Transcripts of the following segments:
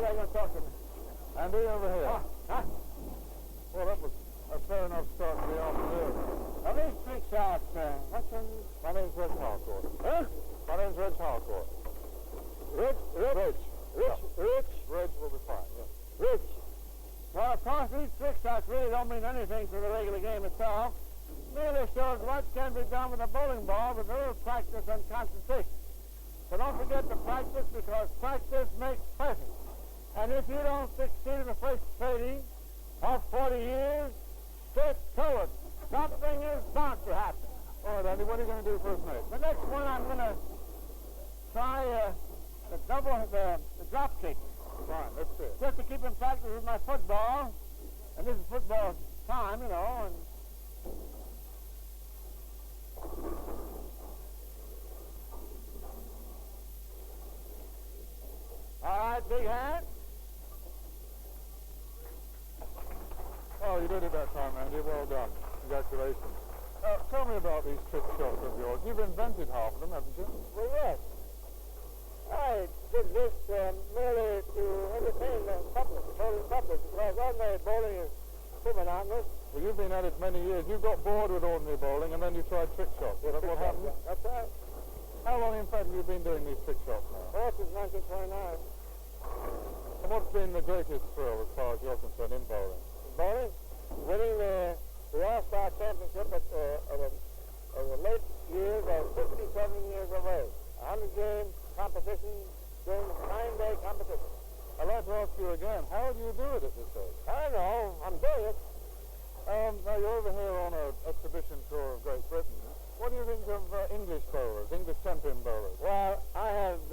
are you going to talk to me? Andy, over here. Huh? Well, that was a fair enough start to the afternoon. Are these trick shots, what's your name? My name's Reg Harcourt. Huh? My name's Reg Harcourt. Rich? Reg. Rich? Reg will be fine, yes. Rich. Well, of course, these trick shots really don't mean anything to the regular game itself. Merely shows what can be done with a bowling ball with a little practice and concentration. So don't forget to practice, because practice makes perfect. And if you don't succeed in the first 30 or 40 years, stick to it. Something is bound to happen. All right, Andy, what are you going to do first, mate? The next one, I'm going to try the drop kick. Fine, let's see it. Just to keep in practice with my football. And this is football time, you know. And all right, big hand. Oh, you did it that time, Andy. Well done. Congratulations. Tell me about these trick shots of yours. You've invented half of them, haven't you? Well, yes. I did this merely to entertain the public, the bowling public, because ordinary bowling is too monotonous. Well, you've been at it many years. You got bored with ordinary bowling, and then you tried trick shots. Is that what happened? That's right. How long, in fact, have you been doing these trick shots now? Oh, since 1929. And what's been the greatest thrill, as far as you're concerned, in bowling? Bowling? Winning the All-Star Championship of the late years of 57 years of age. 100-game competition during 9-day competition. I'd like to ask you again, how do you do it at this age? I know, I'm doing it. Now, you're over here on an exhibition tour of Great Britain. What do you think of English bowlers, English champion bowlers? Well, I have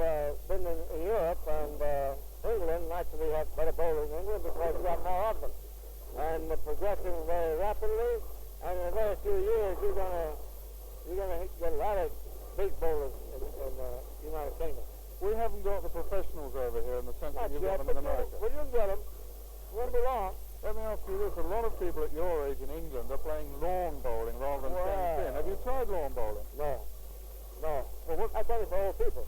been in Europe, and England naturally has better bowlers in England because we got more of them. And progressing very rapidly, and in a very few years you're gonna get a lot of big bowlers in the United Kingdom. We haven't got the professionals over here in the sense that you've got them in America. Well, you'll get them. It won't be long. Let me ask you this. A lot of people at your age in England are playing lawn bowling rather than playing spin. Have you tried lawn bowling? No. Well, That's only for old people.